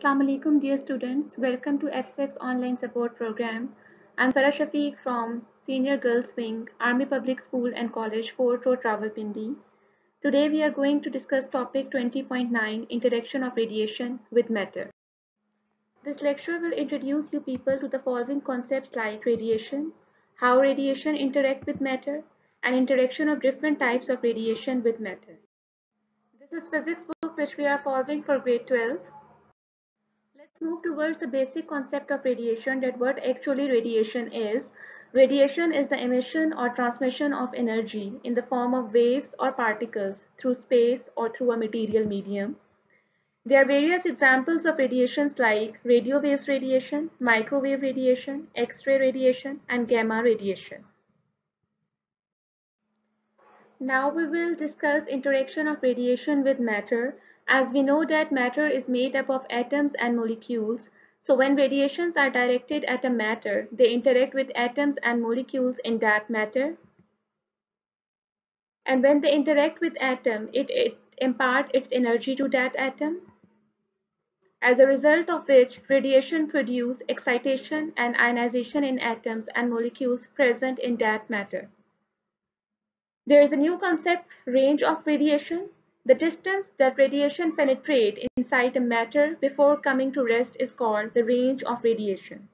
Assalamu alaikum dear students. Welcome to FSEC's online support program. I'm Farah Shafiq from Senior Girls Wing, Army Public School and College, Fort Road, Rawalpindi. Today we are going to discuss topic 20.9 Interaction of Radiation with Matter. This lecture will introduce you people to the following concepts like radiation, how radiation interact with matter, and interaction of different types of radiation with matter. This is physics book which we are following for grade 12. Let's move towards the basic concept of radiation, that what actually radiation is. Radiation is the emission or transmission of energy in the form of waves or particles through space or through a material medium. There are various examples of radiations like radio waves radiation, microwave radiation, X-ray radiation, and gamma radiation. Now we will discuss interaction of radiation with matter. As we know that matter is made up of atoms and molecules, so when radiations are directed at a matter, they interact with atoms and molecules in that matter. And when they interact with atom, it imparts its energy to that atom. As a result of which, radiation produces excitation and ionization in atoms and molecules present in that matter. There is a new concept, range of radiation. The distance that radiation penetrates inside a matter before coming to rest is called the range of radiation.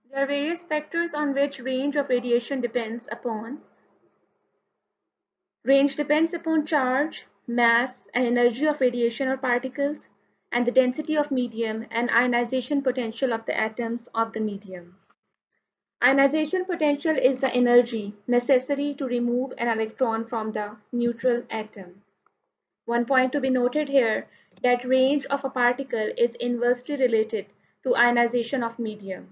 There are various factors on which range of radiation depends upon. Range depends upon charge, mass, and energy of radiation or particles, and the density of medium and ionization potential of the atoms of the medium. Ionization potential is the energy necessary to remove an electron from the neutral atom. One point to be noted here, that range of a particle is inversely related to ionization of medium.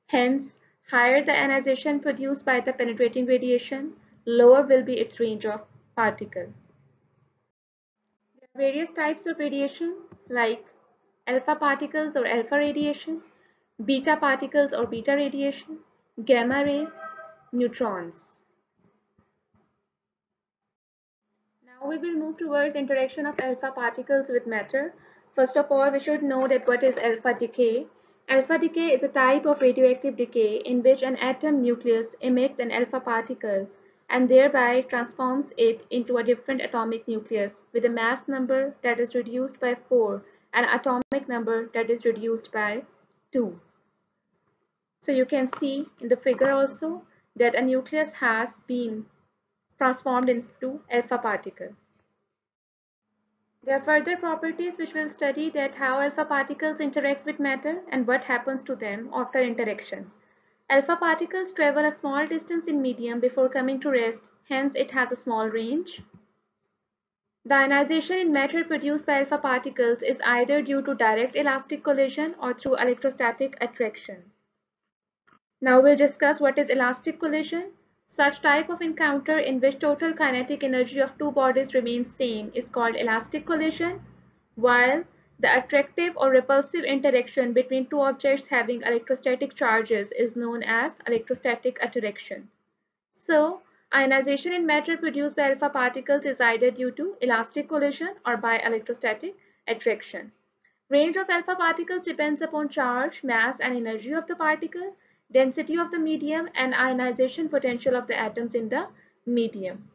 Hence, higher the ionization produced by the penetrating radiation, lower will be its range of particle. There are various types of radiation like alpha particles or alpha radiation, beta particles or beta radiation, gamma rays, neutrons. Now we will move towards interaction of alpha particles with matter. First of all, we should know that what is alpha decay. Alpha decay is a type of radioactive decay in which an atom nucleus emits an alpha particle and thereby transforms it into a different atomic nucleus with a mass number that is reduced by 4 and atomic number that is reduced by 2. So you can see in the figure also that a nucleus has been transformed into alpha particle. There are further properties which will study that how alpha particles interact with matter and what happens to them after interaction. Alpha particles travel a small distance in medium before coming to rest, hence it has a small range. The ionization in matter produced by alpha particles is either due to direct elastic collision or through electrostatic attraction. Now we'll discuss what is elastic collision. Such type of encounter in which total kinetic energy of two bodies remains same is called elastic collision, while the attractive or repulsive interaction between two objects having electrostatic charges is known as electrostatic attraction. So, ionization in matter produced by alpha particles is either due to elastic collision or by electrostatic attraction. Range of alpha particles depends upon charge, mass, and energy of the particle, density of the medium, and ionization potential of the atoms in the medium.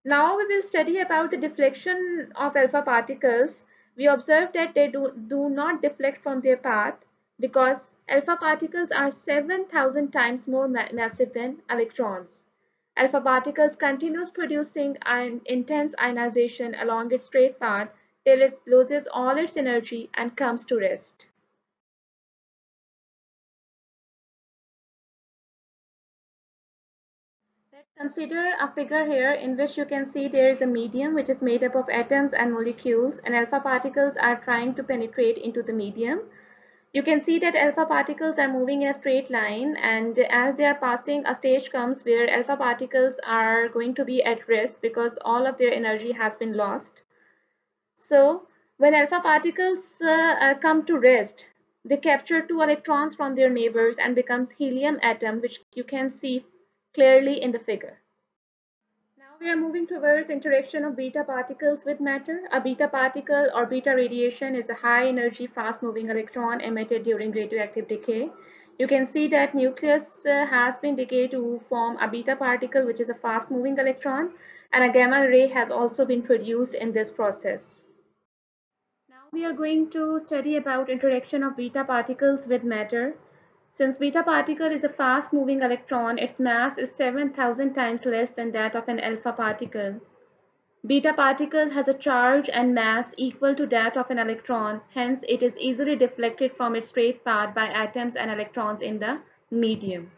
Now we will study about the deflection of alpha particles. We observe that they do not deflect from their path because alpha particles are 7,000 times more massive than electrons. Alpha particles continues producing intense ionization along its straight path till it loses all its energy and comes to rest. Let's consider a figure here in which you can see there is a medium which is made up of atoms and molecules, and alpha particles are trying to penetrate into the medium. You can see that alpha particles are moving in a straight line, and as they are passing, a stage comes where alpha particles are going to be at rest because all of their energy has been lost. So when alpha particles come to rest, they capture two electrons from their neighbors and becomes helium atom, which you can see clearly in the figure. Now We are moving towards interaction of beta particles with matter. A beta particle or beta radiation is a high energy fast moving electron emitted during radioactive decay. You can see that nucleus has been decayed to form a beta particle, which is a fast moving electron, and a gamma ray has also been produced in this process. Now we are going to study about interaction of beta particles with matter. Since beta particle is a fast moving electron, its mass is 7,000 times less than that of an alpha particle. Beta particle has a charge and mass equal to that of an electron, hence it is easily deflected from its straight path by atoms and electrons in the medium.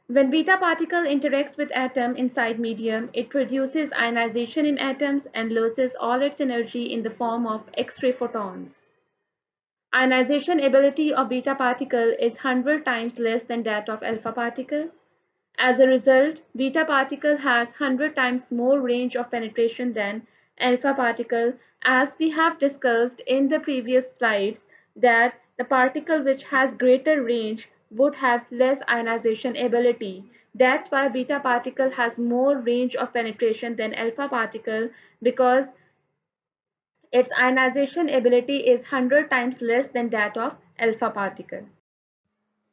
When beta particle interacts with atom inside medium, it produces ionization in atoms and loses all its energy in the form of X-ray photons. Ionization ability of beta particle is 100 times less than that of alpha particle. As a result, beta particle has 100 times more range of penetration than alpha particle, as we have discussed in the previous slides that the particle which has greater range would have less ionization ability. That's why beta particle has more range of penetration than alpha particle, because its ionization ability is 100 times less than that of alpha particle.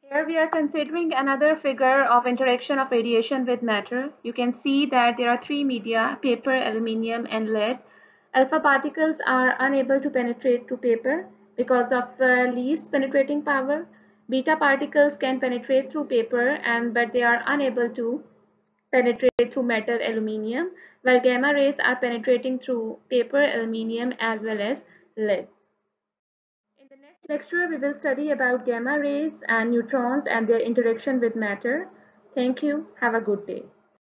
Here we are considering another figure of interaction of radiation with matter. You can see that there are three media: paper, aluminium, and lead. Alpha particles are unable to penetrate to paper because of least penetrating power. Beta particles can penetrate through paper, but they are unable to penetrate through metal, aluminium, while gamma rays are penetrating through paper, aluminium, as well as lead. In the next lecture, we will study about gamma rays and neutrons and their interaction with matter. Thank you. Have a good day.